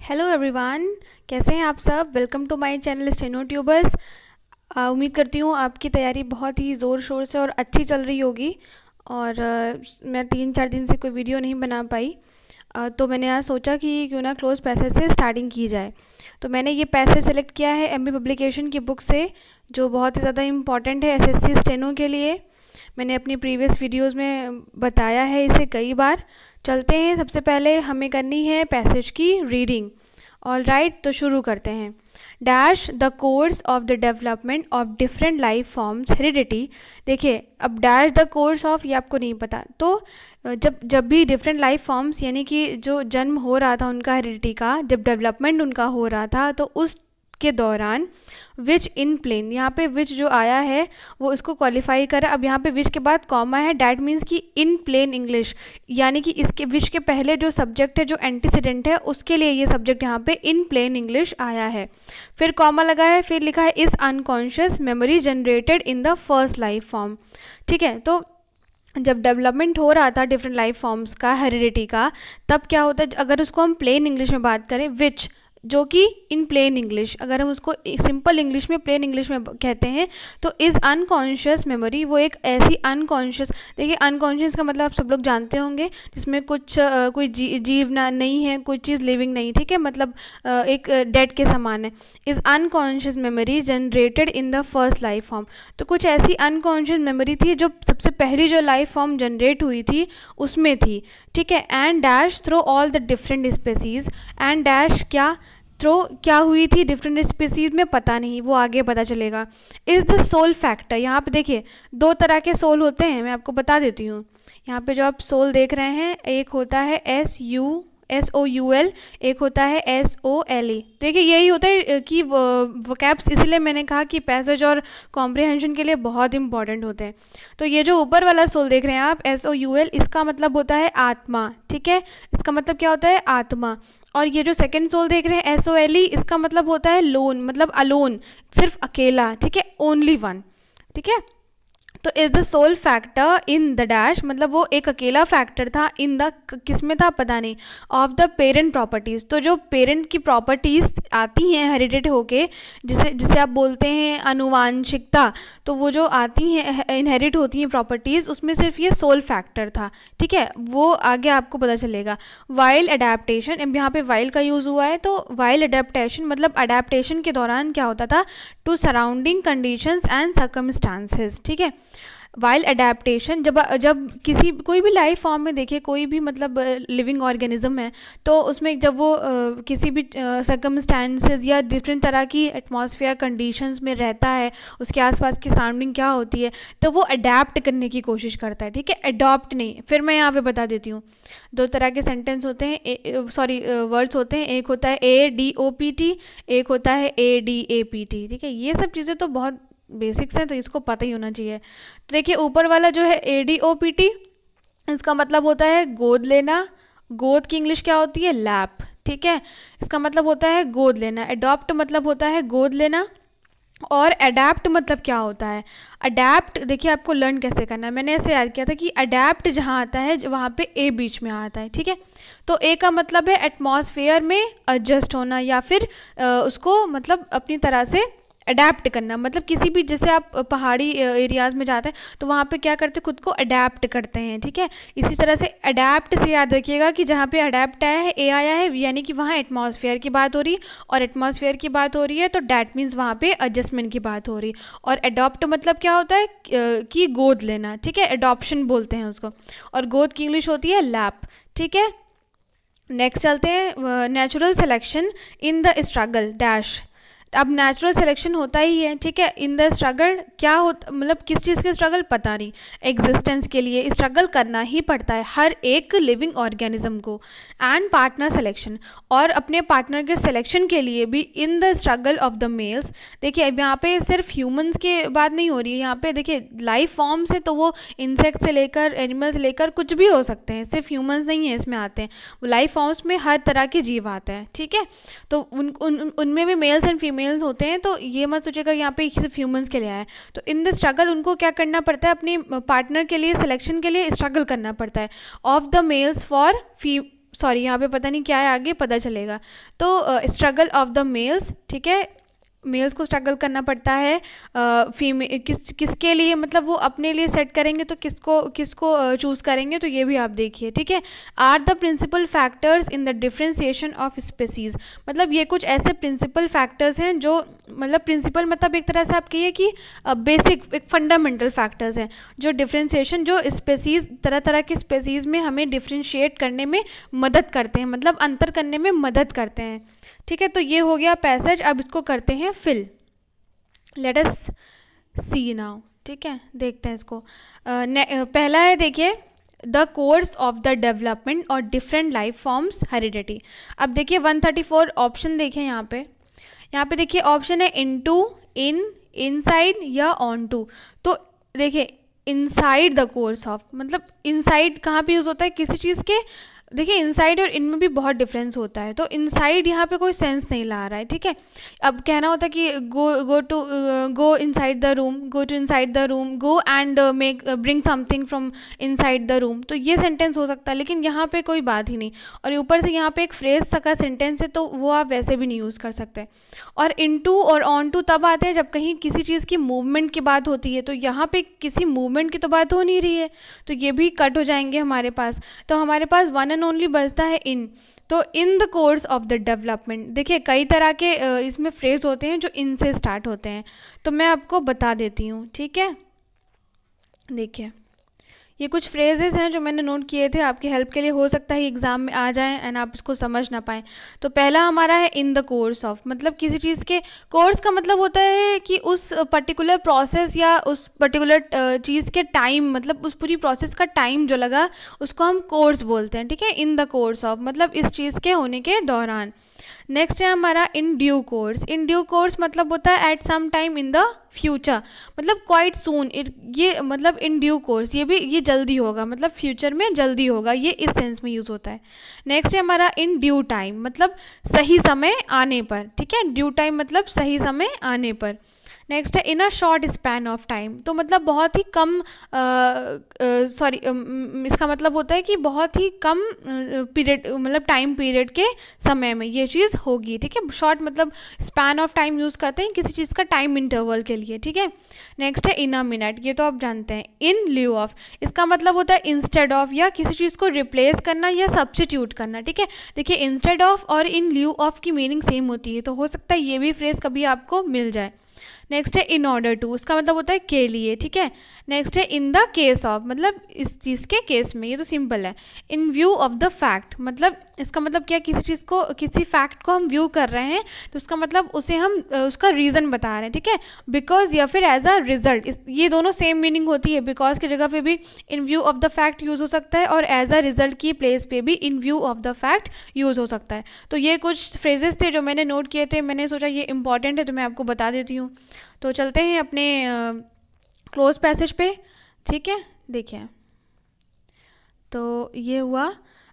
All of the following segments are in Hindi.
हेलो एवरीवन, कैसे हैं आप सब। Welcome to my channel Steno Tubers. उम्मीद करती हूँ आपकी तैयारी बहुत ही ज़ोर शोर से और अच्छी चल रही होगी। और मैं 3-4 दिन से कोई वीडियो नहीं बना पाई, तो मैंने आज सोचा कि क्यों ना क्लोज पैसेज से स्टार्टिंग की जाए। तो मैंने ये पैसेज सेलेक्ट किया है एमबी पब्लिकेशन की बुक से, जो बहुत ही ज़्यादा इम्पॉर्टेंट है एसएससी स्टेनो के लिए। मैंने अपनी प्रीवियस वीडियोस में बताया है इसे कई बार। चलते हैं, सबसे पहले हमें करनी है पैसेज की रीडिंग। ऑल राइट, तो शुरू करते हैं। Dash the course of the development of different life forms heredity. देखिए, अब डैश द कोर्स ऑफ ये आपको नहीं पता, तो जब भी डिफरेंट लाइफ फॉर्म्स यानी कि जो जन्म हो रहा था उनका हेरिडिटी का, जब डेवलपमेंट उनका हो रहा था, तो उस के दौरान विच इन प्लेन, यहाँ पे विच जो आया है वो इसको क्वालिफाई करा। अब यहाँ पे विच के बाद कॉमा है, डैट मीन्स कि इन प्लेन इंग्लिश, यानी कि इसके विच के पहले जो सब्जेक्ट है, जो एंटीसीडेंट है, उसके लिए ये सब्जेक्ट यहाँ पे इन प्लेन इंग्लिश आया है। फिर कॉमा लगा है, फिर लिखा है इस unconscious memory generated in the first life form. ठीक है, तो जब डेवलपमेंट हो रहा था डिफरेंट लाइफ फॉर्म्स का, हेरिडिटी का, तब क्या होता है, अगर उसको हम प्लेन इंग्लिश में बात करें, विच जो कि इन प्लेन इंग्लिश, अगर हम उसको सिंपल इंग्लिश में, प्लेन इंग्लिश में कहते हैं, तो इस अनकॉन्शियस मेमोरी, वो एक ऐसी अनकॉन्शियस, देखिए अनकॉन्शियस का मतलब आप सब लोग जानते होंगे, जिसमें कुछ कोई जीव ना नहीं है, कोई चीज़ लिविंग नहीं, ठीक है, मतलब एक डेड के समान है। इस unconscious memory generated in the first life form, तो कुछ ऐसी अनकॉन्शियस मेमोरी थी जो सबसे पहली जो लाइफ फॉर्म जनरेट हुई थी उसमें थी। ठीक है, and dash through all the different species, and dash क्या थ्रो क्या हुई थी डिफरेंट स्पीसीज में, पता नहीं, वो आगे पता चलेगा। इज़ द सोल फैक्टर, यहाँ पे देखिए दो तरह के सोल होते हैं, मैं आपको बता देती हूँ। यहाँ पे जो आप सोल देख रहे हैं, एक होता है SOUL, एक होता है SOLE। देखिए यही होता है कि वोकैब्स, इसीलिए मैंने कहा कि पैसेज और कॉम्प्रिहेंशन के लिए बहुत इंपॉर्टेंट होते हैं। तो ये जो ऊपर वाला सोल देख रहे हैं आप, SOUL, इसका मतलब होता है आत्मा। ठीक है, इसका मतलब क्या होता है, आत्मा। और ये जो सेकंड सोल देख रहे हैं, SOLE, इसका मतलब होता है लोन, मतलब अलोन, सिर्फ अकेला। ठीक है, ओनली वन। ठीक है, तो is the sole factor in the dash, मतलब वो एक अकेला फैक्टर था, इन द किस में था पता नहीं, ऑफ द पेरेंट प्रॉपर्टीज़। तो जो पेरेंट की प्रॉपर्टीज़ आती हैं हेरिडेट होके, जिसे जिसे आप बोलते हैं अनुवांशिकता, तो वो जो आती हैं इनहेरिट होती हैं प्रॉपर्टीज़, उसमें सिर्फ ये सोल फैक्टर था। ठीक है, वो आगे आपको पता चलेगा। वाइल अडेप्टेशन, अब यहाँ पे वाइल का यूज़ हुआ है, तो वाइल अडेप्टेशन मतलब अडेप्टेशन के दौरान क्या होता था, to surrounding conditions and circumstances. ठीक है, वाइल अडेप्टेशन, जब कोई भी लाइफ फॉर्म में देखिए, कोई भी मतलब लिविंग ऑर्गेनिज्म है, तो उसमें जब वो किसी भी सर्कमस्टांसेस या डिफरेंट तरह की एटमॉस्फेयर कंडीशंस में रहता है, उसके आसपास की सराउंडिंग क्या होती है, तो वो अडेप्ट करने की कोशिश करता है। ठीक है, अडॉप्ट नहीं। फिर मैं यहाँ पे बता देती हूँ, दो तरह के सेंटेंस होते हैं, वर्ड्स होते हैं, एक होता है ADOPT, एक होता है ADAPT। ठीक है, ये सब चीज़ें तो बहुत बेसिक्स हैं, तो इसको पता ही होना चाहिए। तो देखिए ऊपर वाला जो है ADOPT, इसका मतलब होता है गोद लेना। गोद की इंग्लिश क्या होती है, लैप। ठीक है, इसका मतलब होता है गोद लेना। अडॉप्ट मतलब होता है गोद लेना। और अडेप्ट मतलब क्या होता है, अडेप्ट देखिए आपको लर्न कैसे करना है, मैंने ऐसे याद किया था कि अडेप्ट जहाँ आता है वहाँ पे ए बीच में आता है। ठीक है, तो ए का मतलब है एटमॉस्फेयर में एडजस्ट होना, या फिर उसको मतलब अपनी तरह से अडेप्ट करना, मतलब किसी भी, जैसे आप पहाड़ी एरियाज़ में जाते हैं तो वहाँ पे क्या करते हैं, खुद को अडेप्ट करते हैं। ठीक है, इसी तरह से अडेप्ट से याद रखिएगा कि जहाँ पे अडेप्ट आया है, ए आया है, यानी कि वहाँ एटमॉस्फेयर की बात हो रही है, और एटमॉस्फेयर की बात हो रही है तो डैट मीन्स वहाँ पे एडजस्टमेंट की बात हो रही है। और अडॉप्ट मतलब क्या होता है कि गोद लेना। ठीक है, अडॉप्शन बोलते हैं उसको, और गोद की इंग्लिश होती है लैप। ठीक है, नेक्स्ट चलते हैं, natural selection in the struggle dash. अब नेचुरल सिलेक्शन होता ही है। ठीक है, इन द स्ट्रगल क्या होता, मतलब किस चीज़ के स्ट्रगल पता नहीं, एग्जिस्टेंस के लिए स्ट्रगल करना ही पड़ता है हर एक लिविंग ऑर्गेनिज्म को। एंड पार्टनर सिलेक्शन, और अपने पार्टनर के सिलेक्शन के लिए भी इन the struggle of the mails. देखिए अब यहाँ पे सिर्फ ह्यूमंस के बात नहीं हो रही है, यहाँ पे देखिए लाइफ फॉर्म्स है, तो वो इंसेक्ट से लेकर एनिमल से लेकर कुछ भी हो सकते हैं, सिर्फ ह्यूमंस नहीं है इसमें आते हैं, लाइफ फॉर्म्स में हर तरह के जीव आते हैं। ठीक है, तो उनमें भी मेल्स एंड फीमेल्स होते हैं, तो ये मत सोचिएगा यहाँ पे सिर्फ ह्यूमंस के लिए आया है। तो इन द स्ट्रगल उनको क्या करना पड़ता है, अपने पार्टनर के लिए सिलेक्शन के लिए स्ट्रगल करना पड़ता है। Of the males for sorry यहाँ पे पता नहीं क्या है, आगे पता चलेगा। तो स्ट्रगल ऑफ द मेल्स, ठीक है, मेल्स को स्ट्रगल करना पड़ता है फीमेल किसके लिए, मतलब वो अपने लिए सेट करेंगे तो किसको चूज़ करेंगे, तो ये भी आप देखिए, ठीक है। Are the principal factors in the differentiation of species, मतलब ये कुछ ऐसे प्रिंसिपल फैक्टर्स हैं जो, मतलब प्रिंसिपल मतलब एक तरह से आप कहिए कि बेसिक एक फंडामेंटल फैक्टर्स हैं जो डिफ्रेंसिएशन, जो स्पेसीज तरह तरह के स्पेसीज में हमें डिफ्रेंशिएट करने में मदद करते हैं, मतलब अंतर करने में मदद करते हैं, ठीक है। तो ये हो गया पैसेज, अब इसको करते हैं फिल। लेट अस सी नाउ, ठीक है, देखते हैं इसको। पहला है, देखिए, the course of the development और डिफरेंट लाइफ फॉर्म्स हेरिडिटी। अब देखिए 134 ऑप्शन देखें यहाँ पे देखिए ऑप्शन है इनटू, इन, इनसाइड या ऑन टू। तो देखिए इनसाइड द कोर्स ऑफ, मतलब इनसाइड कहाँ पे यूज़ होता है किसी चीज़ के, देखिए इनसाइड और इनमें भी बहुत डिफरेंस होता है, तो इनसाइड यहाँ पे कोई सेंस नहीं ला रहा है, ठीक है। अब कहना होता है कि go inside the room, go to inside the room, go and make bring something from inside the room, तो ये सेंटेंस हो सकता है, लेकिन यहाँ पे कोई बात ही नहीं। और ऊपर से यहाँ पे एक फ्रेज सा का सेंटेंस है, तो वो आप वैसे भी नहीं यूज़ कर सकते। और इनटू और ऑन टू तब आते हैं जब कहीं किसी चीज़ की मूवमेंट की बात होती है, तो यहाँ पे किसी मूवमेंट की तो बात हो नहीं रही है, तो ये भी कट हो जाएंगे हमारे पास। तो हमारे पास वन एंड ओनली बचता है इन। तो in the course of the development, देखिए कई तरह के इसमें फ्रेज होते हैं जो इन से स्टार्ट होते हैं, तो मैं आपको बता देती हूँ, ठीक है। देखिए ये कुछ फ्रेजेस हैं जो मैंने नोट किए थे, आपकी हेल्प के लिए, हो सकता है एग्ज़ाम में आ जाएं एंड आप इसको समझ ना पाएँ। तो पहला हमारा है इन द कोर्स ऑफ, मतलब किसी चीज़ के, कोर्स का मतलब होता है कि उस पर्टिकुलर प्रोसेस या उस पर्टिकुलर चीज़ के टाइम, मतलब उस पूरी प्रोसेस का टाइम जो लगा उसको हम कोर्स बोलते हैं, ठीक है। इन द कोर्स ऑफ मतलब इस चीज़ के होने के दौरान। नेक्स्ट है हमारा in due course. In due course मतलब होता है at some time in the future, मतलब क्वाइट सून, ये मतलब इन ड्यू कोर्स, ये जल्दी होगा, मतलब फ्यूचर में जल्दी होगा, ये इस सेंस में यूज़ होता है। नेक्स्ट है हमारा इन ड्यू टाइम, मतलब सही समय आने पर, ठीक है, ड्यू टाइम मतलब सही समय आने पर। नेक्स्ट है in a short span of time, तो मतलब बहुत ही कम, सॉरी इसका मतलब होता है कि बहुत ही कम पीरियड, मतलब टाइम पीरियड के समय में ये चीज़ होगी, ठीक है। शॉर्ट मतलब स्पैन ऑफ टाइम यूज़ करते हैं किसी चीज़ का टाइम इंटरवल के लिए, ठीक है। नेक्स्ट है इन अ मिनट, ये तो आप जानते हैं। इन ल्यू ऑफ, इसका मतलब होता है इंस्टेड ऑफ, या किसी चीज़ को रिप्लेस करना या सब्स्टिट्यूट करना, ठीक है। देखिए इंस्टेड ऑफ और इन ल्यू ऑफ की मीनिंग सेम होती है, तो हो सकता है ये भी फ्रेज कभी आपको मिल जाए। नेक्स्ट है इन ऑर्डर टू, इसका मतलब होता है के लिए, ठीक है। नेक्स्ट है इन द केस ऑफ, मतलब इस चीज़ के केस में, ये तो सिंपल है। इन व्यू ऑफ द फैक्ट, मतलब इसका मतलब क्या, किसी चीज़ को, किसी फैक्ट को हम व्यू कर रहे हैं तो उसका मतलब उसे हम उसका रीज़न बता रहे हैं, ठीक है। बिकॉज या फिर एज अ रिजल्ट, ये दोनों सेम मीनिंग होती है। बिकॉज की जगह पे भी इन view of the fact use हो सकता है और एज अ रिजल्ट की प्लेस पे भी इन view of the fact use हो सकता है। तो ये कुछ फ्रेजेस थे जो मैंने नोट किए थे, मैंने सोचा ये इंपॉर्टेंट है तो मैं आपको बता देती हूँ। तो चलते हैं अपने क्लोज पैसेज पे, ठीक है। देखिए तो ये हुआ,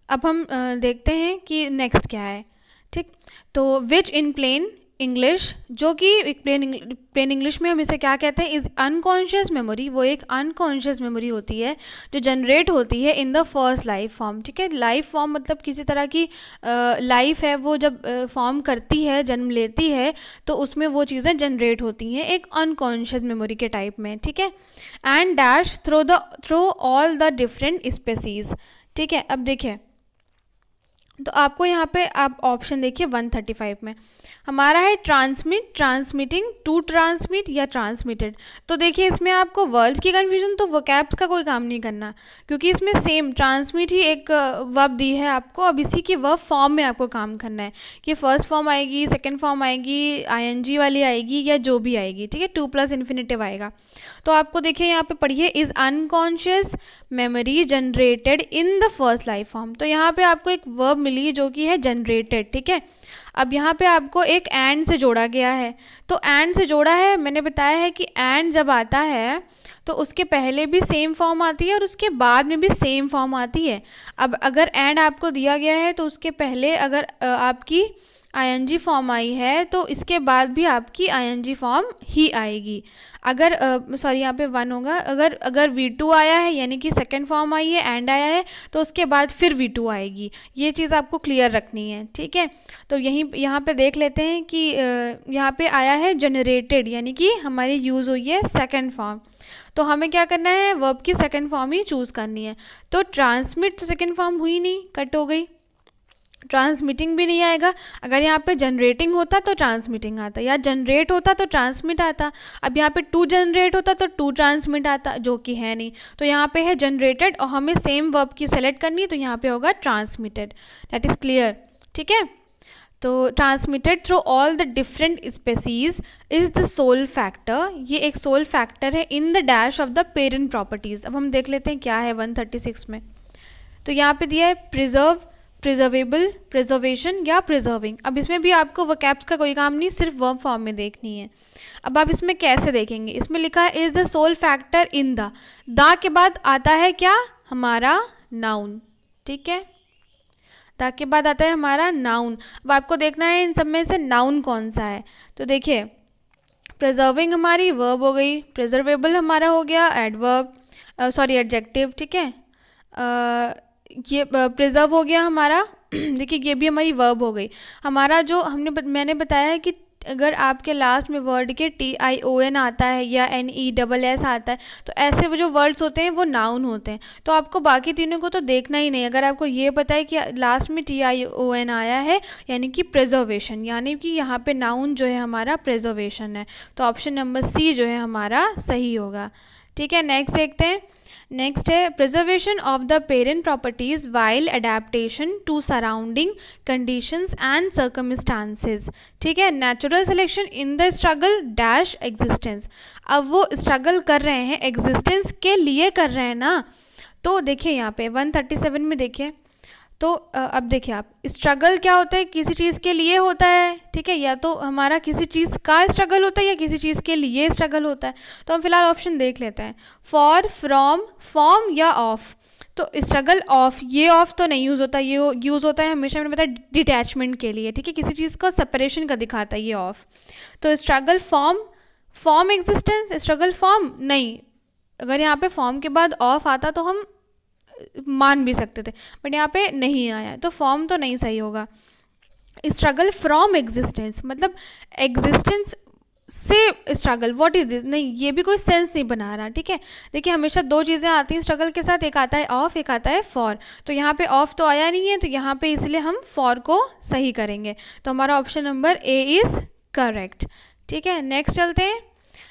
अब हम देखते हैं कि नेक्स्ट क्या है, ठीक। तो विच इन प्लेन इंग्लिश, जो कि प्लेन इंग्लिश में हम इसे क्या कहते हैं, इज़ अनकॉन्शियस मेमोरी, वो एक अनकॉन्शियस मेमोरी होती है जो जनरेट होती है in the first life form, ठीक है। लाइफ फॉर्म मतलब किसी तरह की लाइफ है, वो जब फॉर्म करती है, जन्म लेती है, तो उसमें वो चीज़ें जनरेट होती हैं एक अनकॉन्शियस मेमोरी के टाइप में, ठीक है। And dash through all the different species, ठीक है। अब देखिए तो आपको यहाँ पे आप ऑप्शन देखिए 135 में हमारा है ट्रांसमिट, ट्रांसमिटिंग, टू ट्रांसमिट या ट्रांसमिटेड। तो देखिए इसमें आपको वर्ड्स की कन्फ्यूजन, तो वोकैब्स का कोई काम नहीं करना, क्योंकि इसमें सेम ट्रांसमिट ही एक वर्ब दी है आपको। अब इसी की वर्ब फॉर्म में आपको काम करना है कि फर्स्ट फॉर्म आएगी, सेकेंड फॉर्म आएगी, आईएनजी वाली आएगी या जो भी आएगी, ठीक है। टू प्लस इन्फिनेटिव आएगा। तो आपको देखिए यहाँ पे पढ़िए, is unconscious memory generated in the first life form. तो यहाँ पे आपको एक वर्ब मिली जो कि है जनरेटेड, ठीक है। अब यहाँ पे आपको एक एंड से जोड़ा गया है, तो एंड से जोड़ा है, मैंने बताया है कि एंड जब आता है तो उसके पहले भी सेम फॉर्म आती है और उसके बाद में भी सेम फॉर्म आती है। अब अगर एंड आपको दिया गया है तो उसके पहले अगर आपकी आईएनजी फॉर्म आई है तो इसके बाद भी आपकी आईएनजी फॉर्म ही आएगी। अगर सॉरी यहाँ पे 1 होगा, अगर V2 आया है यानी कि सेकंड फॉर्म आई है, एंड आया है, तो उसके बाद फिर V2 आएगी। ये चीज़ आपको क्लियर रखनी है, ठीक है। तो यहाँ पे देख लेते हैं कि यहाँ पे आया है जनरेटेड, यानी कि हमारी यूज़ हुई है सेकंड फॉर्म। तो हमें क्या करना है, वर्ब की सेकंड फॉर्म ही चूज़ करनी है। तो ट्रांसमिट तो सेकंड फॉर्म हुई नहीं, कट हो गई। ट्रांसमिटिंग भी नहीं आएगा। अगर यहाँ पे जनरेटिंग होता तो ट्रांसमिटिंग आता, या जनरेट होता तो ट्रांसमिट आता। अब यहाँ पे टू जनरेट होता तो टू ट्रांसमिट आता, जो कि है नहीं। तो यहाँ पे है जनरेटेड और हमें सेम वर्ब की सेलेक्ट करनी है, तो यहाँ पे होगा ट्रांसमिटेड। दैट इज़ क्लियर, ठीक है। तो transmitted through all the different species is the sole factor. ये एक सोल फैक्टर है in the dash of the parent properties. अब हम देख लेते हैं क्या है 136 में। तो यहाँ पे दिया है प्रिजर्व, प्रिजर्वेबल, प्रिजर्वेशन या प्रिजर्विंग। अब इसमें भी आपको वोकैब्स का कोई काम नहीं, सिर्फ वर्ब फॉर्म में देखनी है। अब आप इसमें कैसे देखेंगे, इसमें लिखा है is the sole factor in the के बाद आता है क्या, हमारा नाउन, ठीक है। द के बाद आता है हमारा नाउन। अब आपको देखना है इन सब में से नाउन कौन सा है। तो देखिए प्रिजर्विंग हमारी वर्ब हो गई, प्रिजर्वेबल हमारा हो गया एडवर्ब, सॉरी एडजेक्टिव, ठीक है। ये प्रिजर्व हो गया हमारा देखिए ये भी हमारी वर्ब हो गई। हमारा जो मैंने बताया है कि अगर आपके लास्ट में वर्ड के TION आता है या NESS आता है, तो ऐसे वो जो वर्ड्स होते हैं वो नाउन होते हैं। तो आपको बाकी तीनों को तो देखना ही नहीं। अगर आपको ये पता है कि लास्ट में TION आया है यानी कि प्रिजर्वेशन, यानी कि यहाँ पे नाउन जो है हमारा प्रिजर्वेशन है, तो ऑप्शन नंबर C जो है हमारा सही होगा, ठीक है। नेक्स्ट देखते हैं। नेक्स्ट है preservation of the parent properties while adaptation to surrounding conditions and circumstances, ठीक है। Natural selection in the struggle dash existence. अब वो स्ट्रगल कर रहे हैं, एग्जिस्टेंस के लिए कर रहे हैं ना। तो देखिए यहाँ पे 137 में देखिए, तो अब देखिए आप, स्ट्रगल क्या होता है, किसी चीज़ के लिए होता है, ठीक है। या तो हमारा किसी चीज़ का स्ट्रगल होता है या किसी चीज़ के लिए स्ट्रगल होता है। तो हम फिलहाल ऑप्शन देख लेते हैं, फॉर, फ्रॉम, फॉर्म या ऑफ। तो स्ट्रगल ऑफ, ये ऑफ तो नहीं यूज़ होता, ये यूज़ होता है हमेशा, मैंने बताया डिटैचमेंट के लिए, ठीक है। किसी चीज़ का सेपरेशन का दिखाता है ये ऑफ। तो struggle form, form existence, struggle form नहीं। अगर यहाँ पे फॉर्म के बाद ऑफ आता तो हम मान भी सकते थे, बट यहाँ पे नहीं आया, तो फॉर्म तो नहीं सही होगा। स्ट्रगल फ्रॉम एग्जिस्टेंस मतलब एग्जिस्टेंस से स्ट्रगल, व्हाट इज दिस, नहीं, ये भी कोई सेंस नहीं बना रहा, ठीक है। देखिए हमेशा दो चीज़ें आती हैं स्ट्रगल के साथ, एक आता है ऑफ, एक आता है फॉर। तो यहाँ पे ऑफ तो आया नहीं है, तो यहाँ पे इसलिए हम फॉर को सही करेंगे। तो हमारा option number A is correct, ठीक है। नेक्स्ट चलते हैं।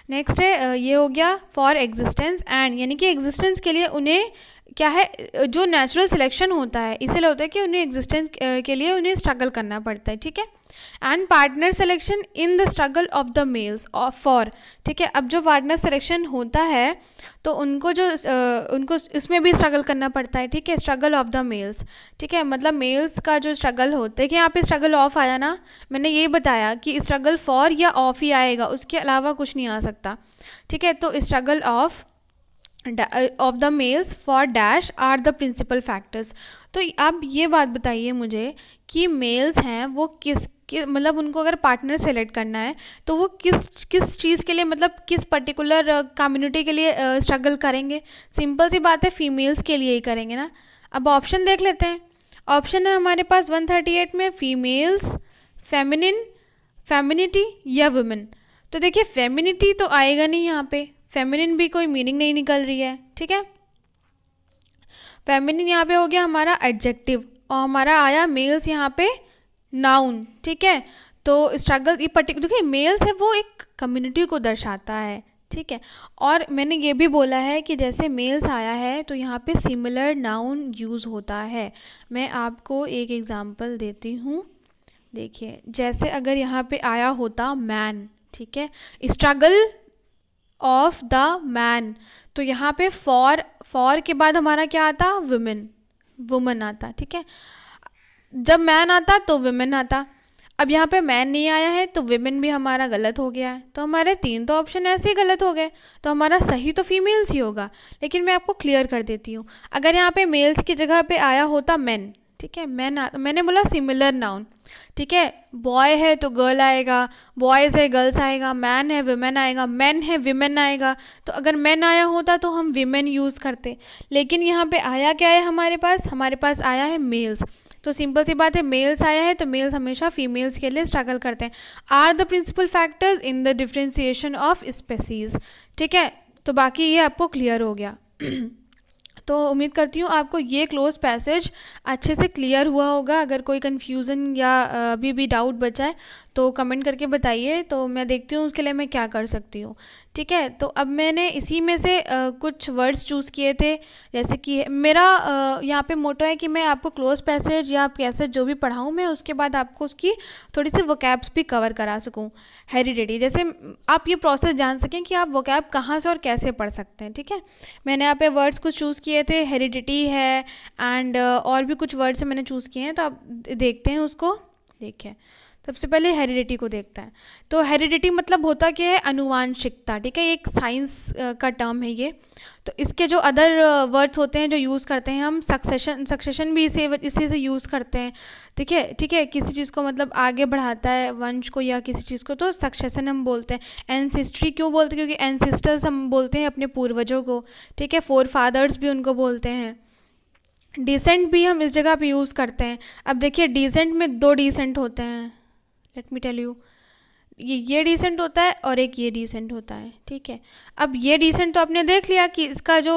नेक्स्ट है ये हो गया फॉर एग्जिस्टेंस एंड, यानी कि एग्जिस्टेंस के लिए उन्हें क्या है, जो नेचुरल सिलेक्शन होता है इसलिए होता है कि उन्हें एग्जिस्टेंस के लिए उन्हें स्ट्रगल करना पड़ता है, ठीक है। And partner selection in the struggle of the males for, ठीक है। अब जो पार्टनर सिलेक्शन होता है तो उनको जो उनको इसमें भी स्ट्रगल करना पड़ता है, ठीक है। स्ट्रगल ऑफ द मेल्स, ठीक है, मतलब मेल्स का जो स्ट्रगल होता है, देखिए यहाँ पे स्ट्रगल ऑफ आया ना, मैंने ये बताया कि स्ट्रगल फॉर या ऑफ ही आएगा, उसके अलावा कुछ नहीं आ सकता, ठीक है। तो struggle of the males for dash are the principal factors. तो आप ये बात बताइए मुझे कि मेल्स हैं वो किस मतलब उनको अगर पार्टनर सेलेक्ट करना है तो वो किस चीज़ के लिए, मतलब किस पर्टिकुलर कम्युनिटी के लिए स्ट्रगल करेंगे। सिंपल सी बात है, फीमेल्स के लिए ही करेंगे ना। अब ऑप्शन देख लेते हैं। ऑप्शन है हमारे पास 138 में फीमेल्स, फेमिनिन, फेमिनिटी या वुमेन। तो देखिए फेमिनिटी तो आएगा नहीं यहाँ पे, फेमिनिन भी कोई मीनिंग नहीं निकल रही है, ठीक है। फेमिनिन यहाँ पे हो गया हमारा एडजेक्टिव और हमारा आया मेल्स यहाँ पे नाउन, ठीक है। तो स्ट्रगल ये पर्टिकुलर, देखिए मेल्स है वो एक कम्युनिटी को दर्शाता है, ठीक है। और मैंने ये भी बोला है कि जैसे मेल्स आया है तो यहाँ पे सिमिलर नाउन यूज़ होता है। मैं आपको एक एग्जांपल देती हूँ, देखिए जैसे अगर यहाँ पे आया होता मैन, ठीक है, स्ट्रगल ऑफ द मैन, तो यहाँ पे फॉर के बाद हमारा क्या आता, वुमेन आता, ठीक है। जब मैन आता तो वुमेन आता। अब यहाँ पे मैन नहीं आया है तो वुमेन भी हमारा गलत हो गया है। तो हमारे तीन तो ऑप्शन ऐसे ही गलत हो गए, तो हमारा सही तो फीमेल्स ही होगा। लेकिन मैं आपको क्लियर कर देती हूँ, अगर यहाँ पे मेल्स की जगह पे आया होता मैन, ठीक है। मैंने बोला सिमिलर नाउन, ठीक है। बॉय है तो गर्ल आएगा, बॉयज़ है गर्ल्स आएगा, मैन है विमेन आएगा, मैन है विमेन आएगा। तो अगर मैन आया होता तो हम विमेन यूज़ करते, लेकिन यहाँ पे आया क्या है हमारे पास आया है मेल्स। तो सिंपल सी बात है, मेल्स आया है तो मेल्स हमेशा फीमेल्स के लिए स्ट्रगल करते हैं। Are the principal factors in the differentiation of species, ठीक है। तो बाकी ये आपको क्लियर हो गया। तो उम्मीद करती हूँ आपको ये क्लोज पैसेज अच्छे से क्लियर हुआ होगा। अगर कोई कन्फ्यूज़न या अभी भी डाउट बचा है तो कमेंट करके बताइए, तो मैं देखती हूँ उसके लिए मैं क्या कर सकती हूँ, ठीक है। तो अब मैंने इसी में से कुछ वर्ड्स चूज़ किए थे, जैसे कि मेरा यहाँ पे मोटो है कि मैं आपको क्लोज पैसेज या पैसेज जो भी पढ़ाऊँ मैं उसके बाद आपको उसकी थोड़ी सी वोकैब्स भी कवर करा सकूँ। हेरिडिटी, जैसे आप ये प्रोसेस जान सकें कि आप वोकैब कहाँ से और कैसे पढ़ सकते हैं, ठीक है। मैंने यहाँ पे वर्ड्स कुछ चूज़ किए थे, हेरिडिटी है एंड और भी कुछ वर्ड्स मैंने चूज़ किए हैं, तो आप देखते हैं उसको। देखिए सबसे पहले हेरिडिटी को देखता है। तो हेरिडिटी मतलब होता क्या है, अनुवांशिकता, ठीक है। एक साइंस का टर्म है ये। तो इसके जो अदर वर्ड्स होते हैं जो यूज़ करते हैं हम, सक्सेशन भी इसी से यूज़ करते हैं, ठीक है। किसी चीज़ को मतलब आगे बढ़ाता है वंश को या किसी चीज़ को, तो सक्सेशन हम बोलते हैं। एंसेस्ट्री क्यों बोलते हैं, क्योंकि एंसेस्टर्स हम बोलते हैं अपने पूर्वजों को, ठीक है। फोर फादर्स भी उनको बोलते हैं। डिसेंट भी हम इस जगह पे यूज़ करते हैं। अब देखिए डिसेंट में दो डिसेंट होते हैं, लेट मी टेल यू, ये डिसेंट होता है और एक ये डिसेंट होता है, ठीक है। अब ये डिसेंट तो आपने देख लिया कि इसका जो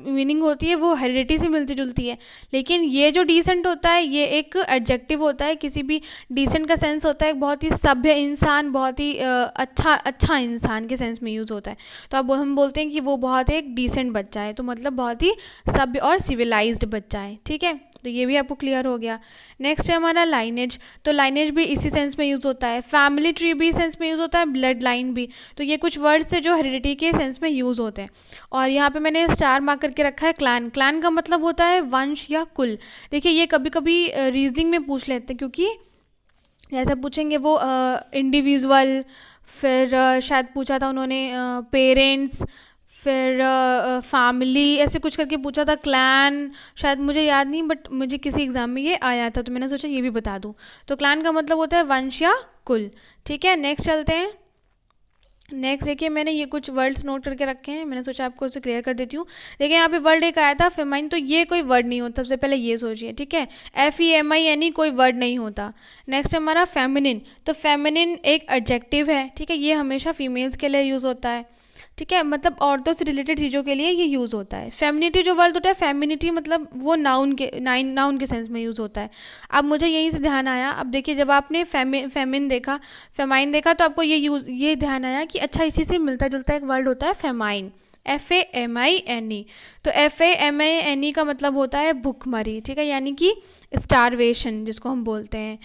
मीनिंग होती है वो हेरिडिटी से मिलती जुलती है, लेकिन ये जो डिसेंट होता है ये एक एडजेक्टिव होता है। किसी भी डिसेंट का सेंस होता है बहुत ही सभ्य इंसान, बहुत ही अच्छा इंसान के सेंस में यूज़ होता है। तो अब हम बोलते हैं कि वो बहुत एक डिसेंट बच्चा है, तो मतलब बहुत ही सभ्य और सिविलाइज्ड बच्चा है, ठीक है। तो ये भी आपको क्लियर हो गया। नेक्स्ट है हमारा लाइनेज। तो लाइनेज भी इसी सेंस में यूज़ होता है, फैमिली ट्री भी सेंस में यूज़ होता है, ब्लड लाइन भी। तो ये कुछ वर्ड्स है जो हेरिडिटी के सेंस में यूज़ होते हैं। और यहाँ पे मैंने स्टार मार्क करके रखा है क्लैन। क्लैन का मतलब होता है वंश या कुल। देखिए ये कभी कभी रीजनिंग में पूछ लेते हैं, क्योंकि जैसे पूछेंगे वो इंडिविजुअल, फिर शायद पूछा था उन्होंने पेरेंट्स, फिर फैमिली, ऐसे कुछ करके पूछा था, क्लैन शायद, मुझे याद नहीं, बट मुझे किसी एग्ज़ाम में ये आया था तो मैंने सोचा ये भी बता दूं। तो क्लैन का मतलब होता है वंश या कुल, ठीक है। नेक्स्ट चलते हैं। नेक्स्ट देखिए मैंने ये कुछ वर्ड्स नोट करके रखे हैं, मैंने सोचा आपको उसे क्लियर कर देती हूँ। देखिए यहाँ पे वर्ड एक आया था फेमाइन, तो ये कोई वर्ड नहीं होता, सबसे पहले ये सोचिए, ठीक है। FEMINE कोई वर्ड नहीं होता। नेक्स्ट हमारा फेमिनिन। तो फेमिनिन एक एडजेक्टिव है, ठीक है। ये हमेशा फीमेल्स के लिए यूज़ होता है, ठीक है। मतलब औरतों से रिलेटेड चीज़ों के लिए ये यूज़ होता है। फेमिनिटी जो वर्ड होता है, फेमिनिटी मतलब वो नाउन के सेंस में यूज़ होता है। अब मुझे यहीं से ध्यान आया, अब देखिए जब आपने फेमिन देखा, फेमाइन देखा, तो आपको ये ध्यान आया कि अच्छा इसी से मिलता जुलता एक वर्ड होता है फेमाइन, FAMINE। तो FAMINE का मतलब होता है भुखमरी, ठीक है, यानी कि स्टारवेशन जिसको हम बोलते हैं।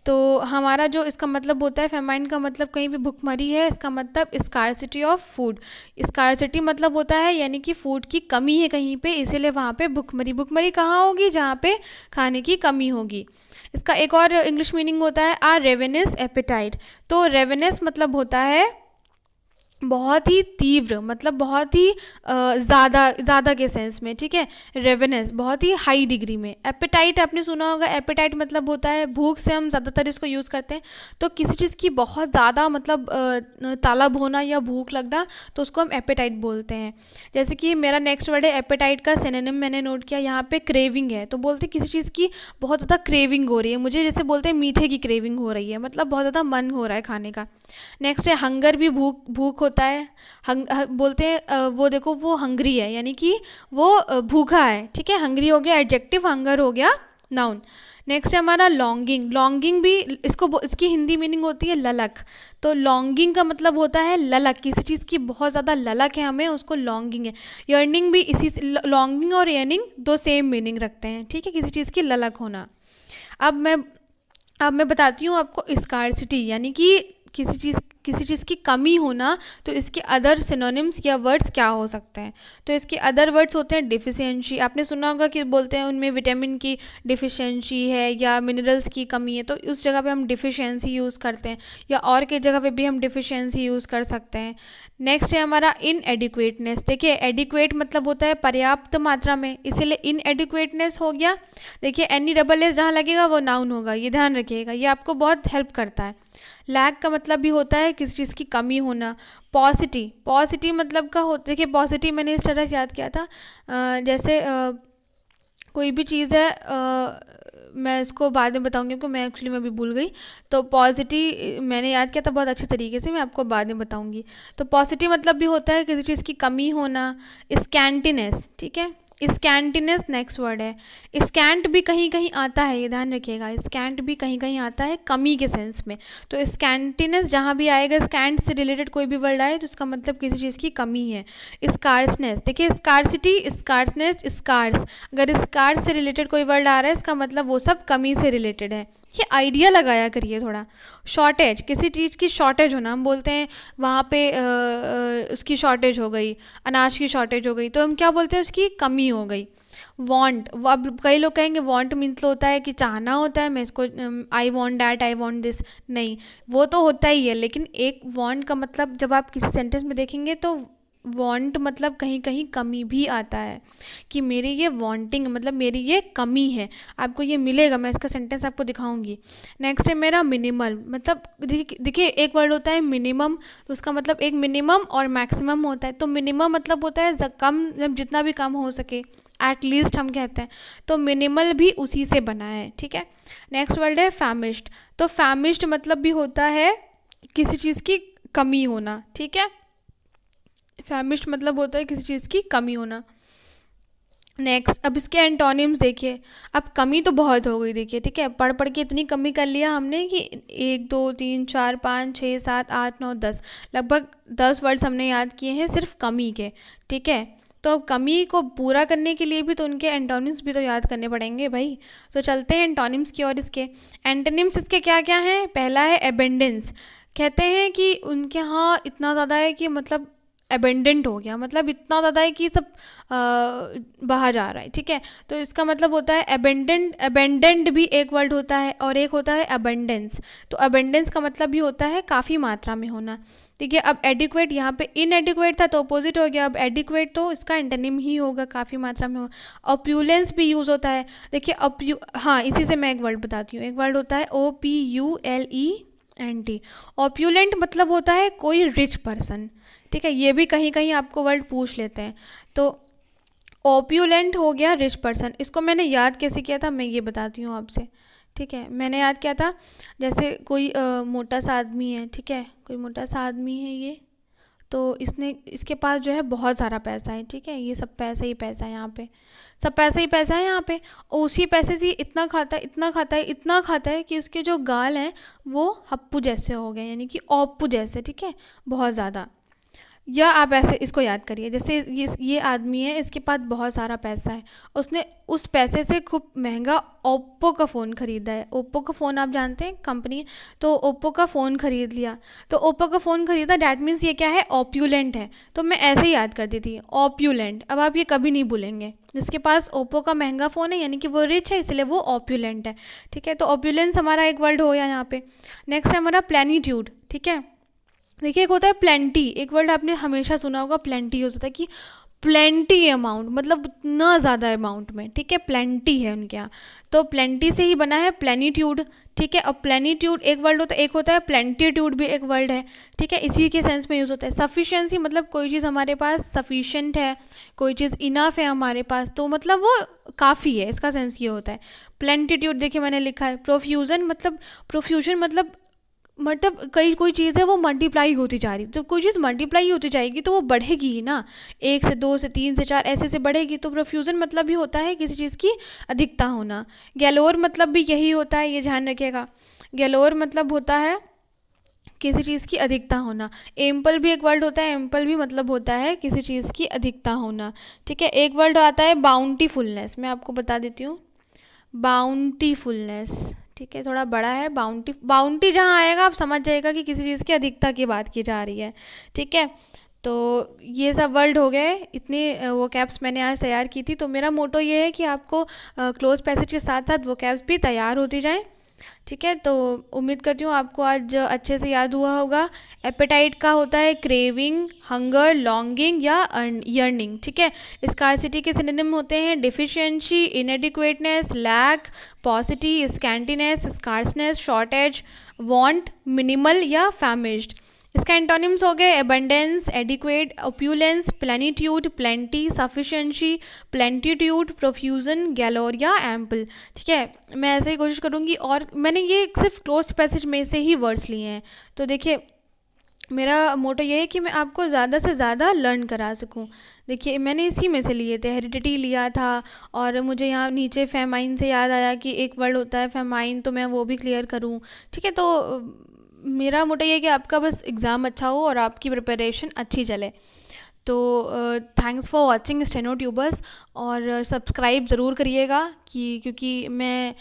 तो हमारा जो इसका मतलब होता है, फेमाइन का मतलब कहीं भी भुखमरी है, इसका मतलब स्कार्सिटी ऑफ फूड। स्कार्सिटी मतलब होता है यानी कि फूड की कमी है कहीं पे, इसीलिए वहाँ पे भुखमरी। भुखमरी कहाँ होगी, जहाँ पे खाने की कमी होगी। इसका एक और इंग्लिश मीनिंग होता है आ रेवेनस एपेटाइट। तो रेवेनस मतलब होता है बहुत ही तीव्र, मतलब बहुत ही ज़्यादा के सेंस में, ठीक है। रेवेनस बहुत ही हाई डिग्री में। एपेटाइट आपने सुना होगा, एपेटाइट मतलब होता है भूख, से हम ज़्यादातर इसको यूज़ करते हैं। तो किसी चीज़ की बहुत ज़्यादा मतलब तालब होना या भूख लगना, तो उसको हम एपेटाइट बोलते हैं। जैसे कि मेरा नेक्स्ट वर्ड है एपेटाइट का सिनोनिम मैंने नोट किया यहाँ पे, क्रेविंग है। तो बोलते किसी चीज़ की बहुत ज़्यादा क्रेविंग हो रही है, मुझे जैसे बोलते हैं मीठे की क्रेविंग हो रही है, मतलब बहुत ज़्यादा मन हो रहा है खाने का। नेक्स्ट है हंगर, भी भूख होता है। बोलते हैं वो देखो वो हंग्री है, यानी कि वो भूखा है, ठीक है। हंग्री हो गया एडजेक्टिव, हंगर हो गया नाउन। नेक्स्ट है हमारा लॉन्गिंग। लॉन्गिंग भी इसकी हिंदी मीनिंग होती है ललक। तो लॉन्गिंग का मतलब होता है ललक, किसी चीज़ की बहुत ज़्यादा ललक है हमें, उसको लॉन्गिंग है। यर्निंग भी इसी से, लॉन्गिंग और यर्निंग दो सेम मीनिंग रखते हैं, ठीक है, किसी चीज़ की ललक होना। अब मैं बताती हूँ आपको स्कार्सिटी, यानी कि किसी चीज़ किसी चीज़ की कमी होना, तो इसके अदर सिनोनिम्स या वर्ड्स क्या हो सकते हैं? तो इसके अदर वर्ड्स होते हैं डिफिशियंसी। आपने सुना होगा कि बोलते हैं उनमें विटामिन की डिफिशियंसी है या मिनरल्स की कमी है, तो उस जगह पे हम डिफिशियंसी यूज़ करते हैं, या और की जगह पे भी हम डिफिशियंसी यूज़ कर सकते हैं। नेक्स्ट है हमारा इनएडिक्वेटनेस। देखिए एडिक्वेट मतलब होता है पर्याप्त मात्रा में, इसीलिए इनएडिक्वेटनेस हो गया। देखिए NESS जहाँ लगेगा वो नाउन होगा, ये ध्यान रखिएगा, ये आपको बहुत हेल्प करता है। लैक का मतलब भी होता है किसी चीज़ की कमी होना। पॉसिटी, पॉसिटी मतलब का हो, देखिए पॉसिटी मैंने इस तरह से याद किया था, जैसे कोई भी चीज़ है, मैं इसको बाद में बताऊंगी क्योंकि मैं एक्चुअली मैं अभी भूल गई। तो पॉजिटिव मैंने याद किया था बहुत अच्छे तरीके से, मैं आपको बाद में बताऊंगी। तो पॉजिटिव मतलब भी होता है किसी चीज़ की कमी होना। स्कैंटीनेस, ठीक है, स्कैंटीनेस नेक्स्ट वर्ड है। स्कैंट भी कहीं कहीं आता है, ये ध्यान रखिएगा, स्कैंट भी कहीं कहीं आता है कमी के सेंस में। तो स्कैंटीनेस जहाँ भी आएगा, स्कैंट से रिलेटेड कोई भी वर्ड आए तो इसका मतलब किसी चीज़ की कमी है। स्कार्सनेस, देखिए स्कार्सिटी, स्कार्सनेस, स्कार्स, अगर स्कार्स से रिलेटेड कोई वर्ड आ रहा है इसका मतलब वो सब कमी से रिलेटेड है। ये आइडिया लगाया करिए थोड़ा। शॉर्टेज, किसी चीज़ की शॉर्टेज होना, हम बोलते हैं वहाँ पे उसकी शॉर्टेज हो गई, अनाज की शॉर्टेज हो गई, तो हम क्या बोलते हैं उसकी कमी हो गई। वांट, अब कई लोग कहेंगे वांट मीन्स तो होता है कि चाहना होता है, मैं इसको I want that, I want this, नहीं वो तो होता ही है, लेकिन एक वांट का मतलब जब आप किसी सेंटेंस में देखेंगे तो वांट मतलब कहीं कहीं कमी भी आता है, कि मेरी ये वांटिंग मतलब मेरी ये कमी है, आपको ये मिलेगा, मैं इसका सेंटेंस आपको दिखाऊंगी। नेक्स्ट है मेरा मिनिमल, मतलब देखिए एक वर्ड होता है मिनिमम, तो उसका मतलब एक मिनिमम और मैक्सिमम होता है। तो मिनिमम मतलब होता है कम, जब जितना भी कम हो सके, एट लीस्ट हम कहते हैं, तो मिनिमल भी उसी से बना है, ठीक है। नेक्स्ट वर्ड है फैमिश्ड। तो फैमिश्ड मतलब भी होता है किसी चीज़ की कमी होना, ठीक है, फैमिश्ड मतलब होता है किसी चीज़ की कमी होना। नेक्स्ट, अब इसके एंटोनिम्स देखिए। अब कमी तो बहुत हो गई, देखिए ठीक है, पढ़ पढ़ के इतनी कमी कर लिया हमने कि 1 2 3 4 5 6 7 8 9 10, लगभग 10 वर्ड्स हमने याद किए हैं सिर्फ कमी के, ठीक है। तो अब कमी को पूरा करने के लिए भी तो उनके एंटोनिम्स भी तो याद करने पड़ेंगे भाई। तो चलते हैं एंटोनिम्स की और इसके एंटोनिम्स इसके क्या क्या हैं। पहला है एबेंडेंस, कहते हैं कि उनके यहाँ इतना ज़्यादा है कि मतलब एबेंडेंट हो गया, मतलब इतना ज़्यादा है कि सब बहा जा रहा है, ठीक है। तो इसका मतलब होता है एबेंडेंट, एबेंडेंट भी एक वर्ड होता है और एक होता है अबंडेंस। तो अबंडेंस का मतलब भी होता है काफ़ी मात्रा में होना, ठीक है। अब एडिक्वेट, यहाँ पे इनएडिक्वेट था तो अपोजिट हो गया, अब एडिक्वेट तो इसका एंटोनिम ही होगा काफ़ी मात्रा में हो। ऑप्यूलेंस भी यूज़ होता है, देखिए हाँ इसी से मैं एक वर्ड बताती हूँ, एक वर्ड होता है OPULENT। ऑप्यूलेंट मतलब होता है कोई रिच पर्सन, ठीक है, ये भी कहीं कहीं आपको वर्ड पूछ लेते हैं। तो ऑप्यूलेंट हो गया रिच पर्सन, इसको मैंने याद कैसे किया था मैं ये बताती हूँ आपसे, ठीक है। मैंने याद किया था, जैसे कोई मोटा सा आदमी है, ठीक है, कोई मोटा सा आदमी है ये, तो इसके पास जो है बहुत सारा पैसा है, ठीक है, ये सब पैसा ही पैसा है यहाँ पे, सब पैसा ही पैसा है यहाँ पे, और उसी पैसे से इतना खाता है, इतना खाता है, इतना खाता है कि उसके जो गाल हैं वो हप्पू जैसे हो गए, यानी कि ओप्पू जैसे, ठीक है, बहुत ज़्यादा। या आप ऐसे इसको याद करिए, जैसे ये आदमी है, इसके पास बहुत सारा पैसा है, उसने उस पैसे से खूब महंगा ओप्पो का फ़ोन ख़रीदा है। ओप्पो का फ़ोन आप जानते हैं कंपनी, तो ओप्पो का फ़ोन ख़रीद लिया, तो ओप्पो का फ़ोन ख़रीदा, डैट मीन्स ये क्या है, ऑप्यूलेंट है। तो मैं ऐसे ही याद करती थी ऑप्यूलेंट, अब आप ये कभी नहीं भूलेंगे, जिसके पास ओप्पो का महंगा फ़ोन है यानी कि वो रिच है, इसलिए वो ऑप्यूलेंट है, ठीक है। तो ऑप्यूलेंस हमारा एक वर्ड हो गया यहाँ पे। नेक्स्ट है हमारा प्लेनीट्यूड, ठीक है। देखिए एक होता है प्लेंटी, एक वर्ड आपने हमेशा सुना होगा, प्लेंटी हो जाता है कि प्लेंटी अमाउंट, मतलब इतना ज़्यादा अमाउंट में, ठीक है, प्लेंटी है उनके यहाँ, तो प्लेंटी से ही बना है प्लेनीट्यूड, ठीक है। और प्लेनीट्यूड एक वर्ड होता है, एक होता है प्लेंटीट्यूड भी एक वर्ड है, ठीक है, इसी के सेंस में यूज़ होता है। सफिशिएंसी मतलब कोई चीज़ हमारे पास सफिशिएंट है, कोई चीज़ इनफ है हमारे पास, तो मतलब वो काफ़ी है, इसका सेंस ये होता है। प्लेंटीट्यूड देखिए मैंने लिखा है। प्रोफ्यूजन मतलब कोई चीज़ है वो मल्टीप्लाई होती जा रही, तो कोई चीज़ मल्टीप्लाई होती जाएगी तो वो बढ़ेगी ही ना, 1 से 2 से 3 से 4 ऐसे से बढ़ेगी, तो प्रोफ्यूजन मतलब भी होता है किसी चीज़ की अधिकता होना। गैलोर मतलब भी यही होता है, ये ध्यान रखिएगा, गैलोर मतलब होता है किसी चीज़ की अधिकता होना। एम्पल भी एक वर्ड होता है, एम्पल भी मतलब होता है किसी चीज़ की अधिकता होना, ठीक है। एक वर्ड आता है बाउंटीफुलनेस, मैं आपको बता देती हूँ, बाउंटीफुलनेस, ठीक है, थोड़ा बड़ा है। बाउंटी, बाउंटी जहाँ आएगा आप समझ जाएगा कि किसी चीज़ की अधिकता की बात की जा रही है। ठीक है, तो ये सब वर्ड हो गए, इतनी वो कैप्स मैंने आज तैयार की थी। तो मेरा मोटो ये है कि आपको क्लोज पैसेज के साथ साथ वो कैप्स भी तैयार होती जाएं। ठीक है, तो उम्मीद करती हूँ आपको आज अच्छे से याद हुआ होगा। एपेटाइट का होता है क्रेविंग, हंगर, लॉन्गिंग या यर्निंग। ठीक है, स्कार्सिटी के सिनोनिम होते हैं deficiency, inadequateness, lack, paucity, scantiness, scarceness, shortage, want, minimal या फैमिश्ड। इसका एंटोनिम्स हो गए abundance, adequate, opulence, plenitude, plenty, sufficiency, plentitude, profusion, galore या एम्पल। ठीक है, मैं ऐसे ही कोशिश करूँगी, और मैंने ये सिर्फ क्लोज पैसेज में से ही वर्ड्स लिए हैं। तो देखिए, मेरा मोटो ये है कि मैं आपको ज़्यादा से ज़्यादा लर्न करा सकूं। देखिए, मैंने इसी में से लिए थे, हेरिडिटी लिया था, और मुझे यहाँ नीचे फेमाइन से याद आया कि एक वर्ड होता है फेमाइन, तो मैं वो भी क्लियर करूँ। ठीक है, तो मेरा मोटो ये है कि आपका बस एग्ज़ाम अच्छा हो और आपकी प्रिपरेशन अच्छी चले। तो thanks for watching steno tubers, और सब्सक्राइब ज़रूर करिएगा, कि क्योंकि मैं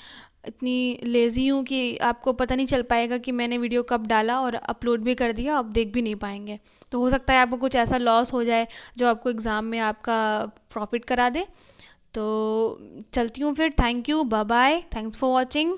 इतनी लेज़ी हूँ कि आपको पता नहीं चल पाएगा कि मैंने वीडियो कब डाला, और अपलोड भी कर दिया, आप देख भी नहीं पाएंगे। तो हो सकता है आपको कुछ ऐसा लॉस हो जाए जो आपको एग्ज़ाम में आपका प्रॉफिट करा दे। तो चलती हूँ फिर, thank you, bye bye, thanks for watching.